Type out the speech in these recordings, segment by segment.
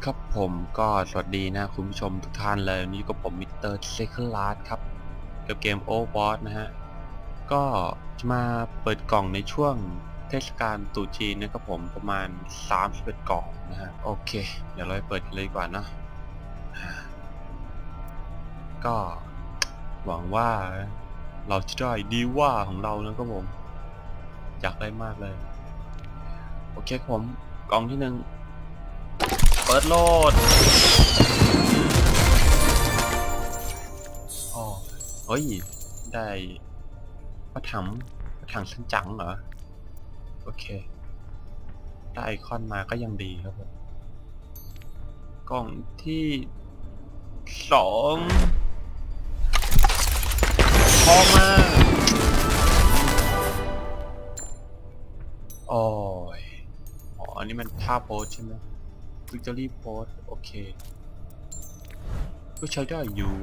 ครับผมก็สวัสดีนะคุณผู้ชมทุกท่านเลยนี่ก็ผมมิสเตอร์เซคันด์ลาสครับกับเกม Overwatch นะฮะก็จะมาเปิดกล่องในช่วงเทศกาลตรุษจีนนะครับผมประมาณ31กล่องนะฮะโอเคเดี๋ยวเราไปเปิดกันเลยดีกว่านะก็หวังว่าเราจะได้ดีว่าของเรานะครับผมอยากได้มากเลยโอเคครับผมกล่องที่1เปิดโหลดอ๋อเฮ้ยได้พระถังสันจังเหรอโอเคได้ไอคอนมาก็ยังดีครับผมกล่องที่2พอมาโอ้ยอ๋ออันนี้มันท่าโพสใช่ไหมVictory Post โอเคก็ใช้ได้อยู่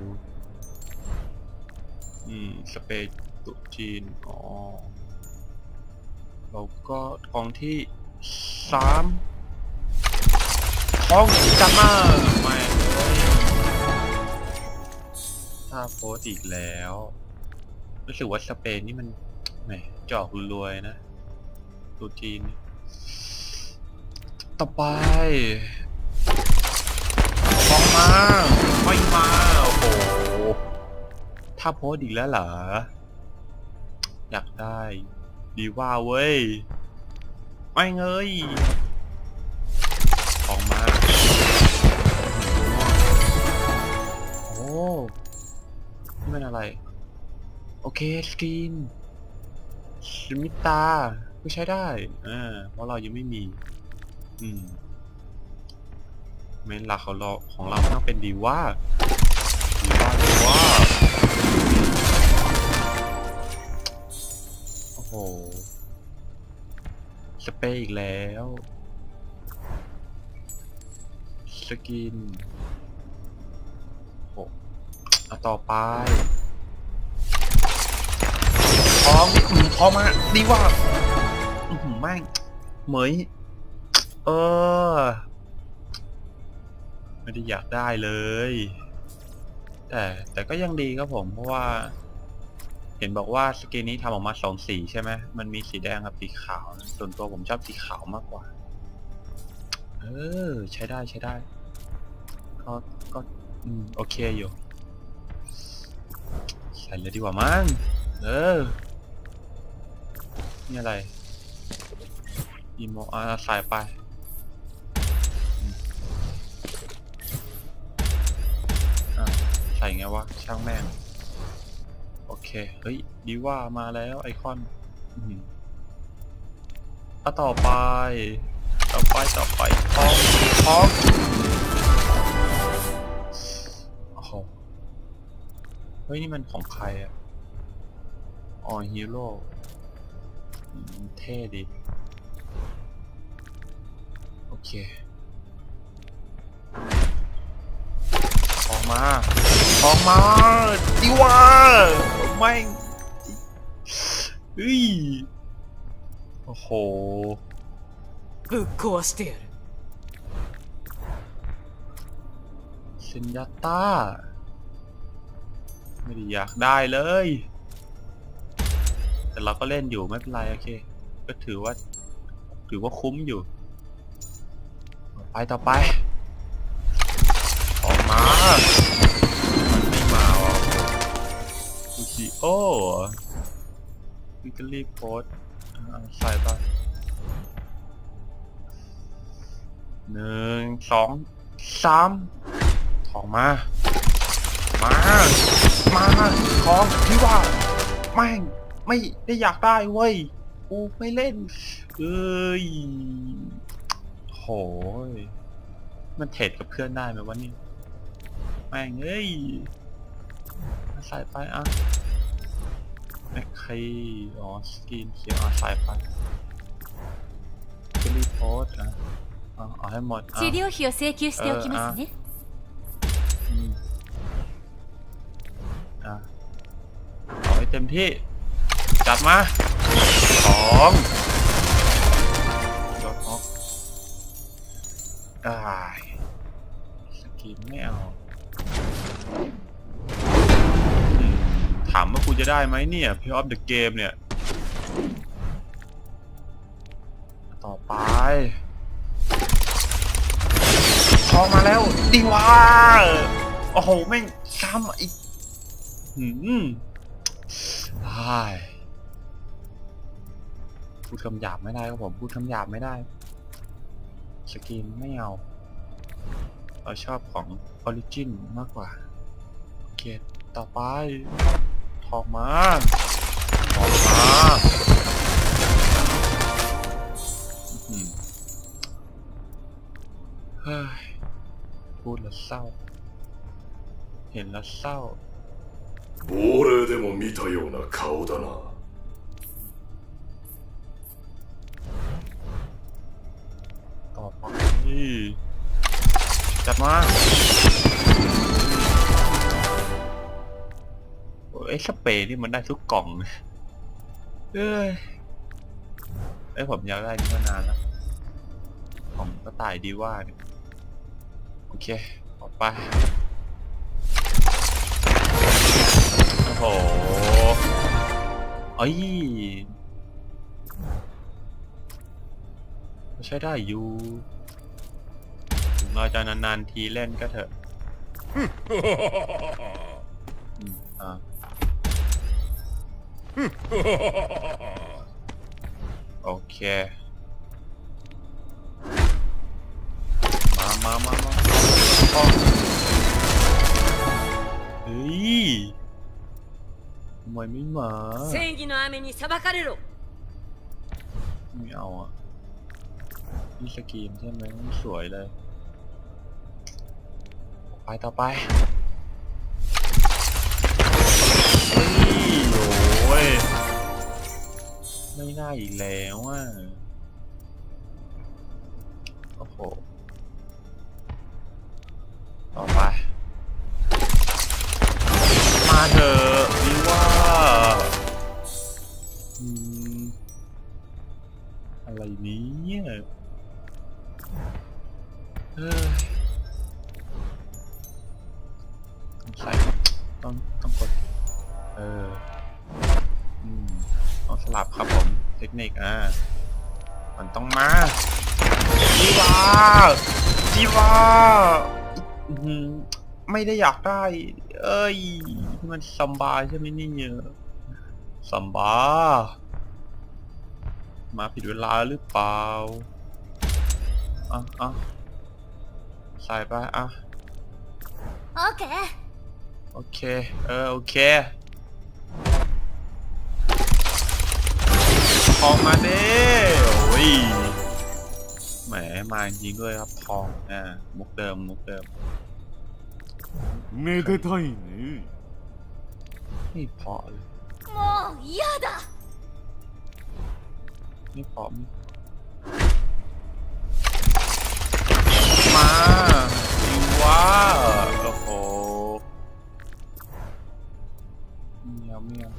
สเปซตุจีนอ๋อแล้วก็กล่องที่3ท้องจังมากไม่ถ้าโพสอีกแล้วรู้สึกว่าสเปนนี่มันแหมจอกรวยนะตุจีนต่อไปมาไม่มาโอ้โหถ้าโพสอีกแล้วเหรออยากได้ดีว่าเว้ยไม่เงยออกมาโอ้นี่มันอะไรโอเคสกรีนสมิตาก็ใช้ได้เพราะเรายังไม่มีเมนหลักของเราต้องเป็นดีว่าโอ้โหสเปรย์อีกแล้วสกินโอ้ต่อไปพอมาดีว่าแม่งเหมยไม่ได้อยากได้เลยแต่ก็ยังดีครับผมเพราะว่าเห็นบอกว่าสกินนี้ทำออกมา2สีใช่ไหมมันมีสีแดงกับสีขาวนะส่วนตัวผมชอบสีขาวมากกว่าใช้ได้ก็โอเคอยู่ใส่เลยดีกว่ามั้งนี่อะไรอีโมใส่ไปใส่ไงวะช่างแม่งโอเคเฮ้ยดีว่ามาแล้วไอคอนต่อไปท้องโอ้โหเฮ้ยนี่มันของใครอ่ะฮีโร่เท่ดิโอเคออกมาดิว่าไม่โอ้โหぶっ壊してやるเซนยาต้าไม่ได้อยากได้เลยแต่เราก็เล่นอยู่ไม่เป็นไรโอเคก็ถือว่าคุ้มอยู่ต่อไปออกมาไม่มาว่ะดูสิวิกฤตโพสใส่ไป1 2 3ถองมาของที่ว่าแม่งไม่ได้อยากได้เว้ยกูไม่เล่นโหมันเทรดกับเพื่อนได้ไหมวะนี่แม่งใส่ไปแม็กใครสกินเขียวใส่ไปจะรีโพสเอาให้หมด治療費を請求しておきますねเอาให้เต็มที่จัดมา2ยอดฮอก กินไม่เอาถามว่ากูจะได้ไหมเนี่ย Play of the Game เนี่ยต่อไปทองมาแล้วดีว่าโอ้โหแม่งซ้ำอีกพูดคำหยาบไม่ได้ครับผมพูดคำหยาบไม่ได้สกินไม่เอาเราชอบของออริจินมากกว่าโอเคต่อไปทองมาเฮ้ยพูดแล้วเศร้าเห็นแล้วเศร้า亡霊でも見たような顔だなต่อไปจัดมาไอ้สเปรย์นี่มันได้ทุกกล่องผมอยากได้นี่มานานแล้วของกระต่ายดีว่าเนี่ยโอเคต่อไปโอ้โหใช้ได้อยู่ถึงเราจะนานๆทีเล่นก็เถอะโอเคมาเฮ้ยทำไมไม่มา正義の雨に裁かれろไม่เอาอ่ะนี่สกีมใช่ไหมสวยเลยไปต่อไปโอ้ยไม่ได้อีกแล้วอ่ะโอ้โหต่อไปมาเถอะนี่ว่าอะไรนี้ใส่ต้องกดต้องสลับครับผมเทคนิคมันต้องมาจีวาไม่ได้อยากได้มันซัมบาใช่ไหมนี่ซัมบามาผิดเวลาหรือเปล่าใส่ไปโอเคโอเคทองมาเด้โอ้ยแหมมาจริงด้วยครับทองมุกเดิมめでたいねไม่เพาะเลยもう嫌だไม่เพาะมาดีว่าโอ้โหเมียว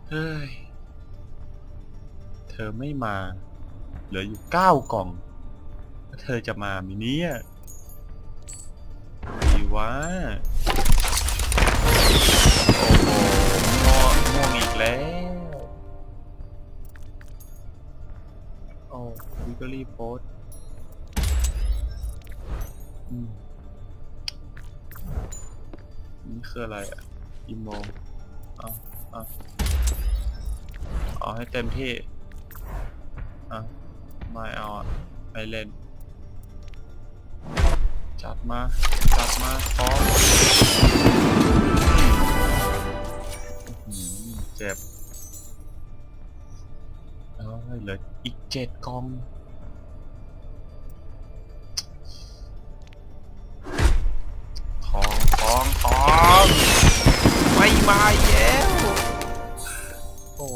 เฮ้ยเธอไม่มาเหลืออยู่9 กล่องแล้วเธอจะมาไหมเนี่ยดีว่าโอ้โหง่วงอีกแล้ววิกเกอรี่โพสนี่คืออะไรอีโมเอาให้เต็มที่ไม่เอาไม่เล่นจัดมาพร้อมเจ็บเหลืออีก7 กล่องทองไม่มาแล้วโอ้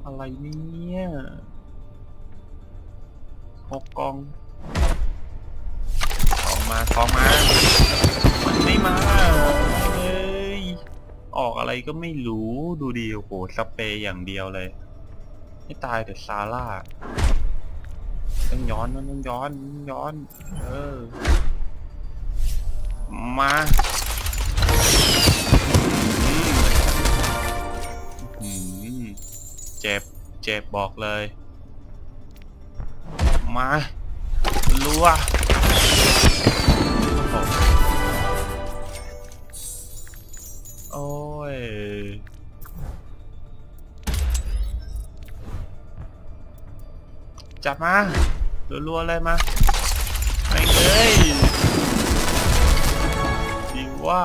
อะไรเนี่ย6 กล่องทองมามันไม่มาออกอะไรก็ไม่รู้ดูดีโอ้โหสเปรย์อย่างเดียวเลยไม่ตายแต่ซาร่า ต้องย้อนมาเจ็บบอกเลยมารัวโอ้ยจับมารัวๆเลยมาไปเลยดีว่า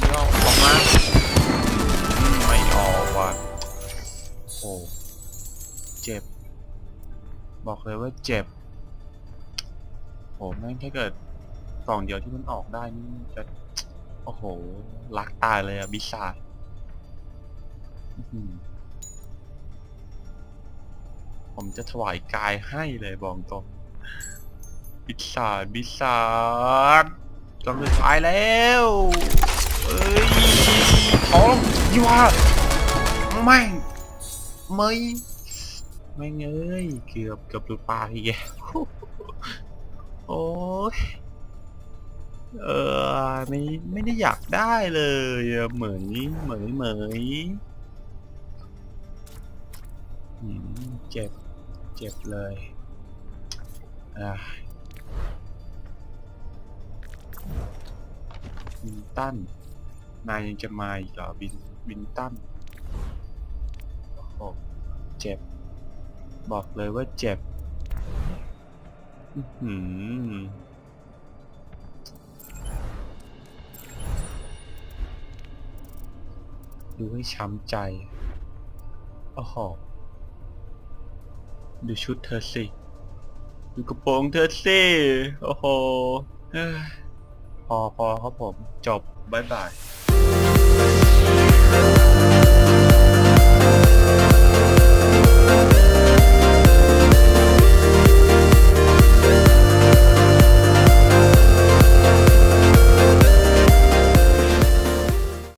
เดี๋ยวออกมาไม่ออกว่ะโอ้เจ็บบอกเลยว่าเจ็บโอ้แม่งถ้าเกิดกล่องเดียวที่มันออกได้นี่จะโอ้โหรักตายเลยอะบิชาดผมจะถวายกายให้เลยบอกตรงบิชาดกำลังตายแล้วเอ้ยท้องยี่ว่าไม่เงยเกือบหลุดปากอีกแล้วโอ้ยไม่ได้อยากได้เลยเหมยเจ็บเลยบินตันนายยังจะมาอีกเหรอบินตันโอ้โหเจ็บบอกเลยว่าเจ็บดูให้ช้ำใจโอ้โหดูชุดเธอสิดูกระโปรงเธอสิโอ้โหพอครับผมจบบ๊ายบาย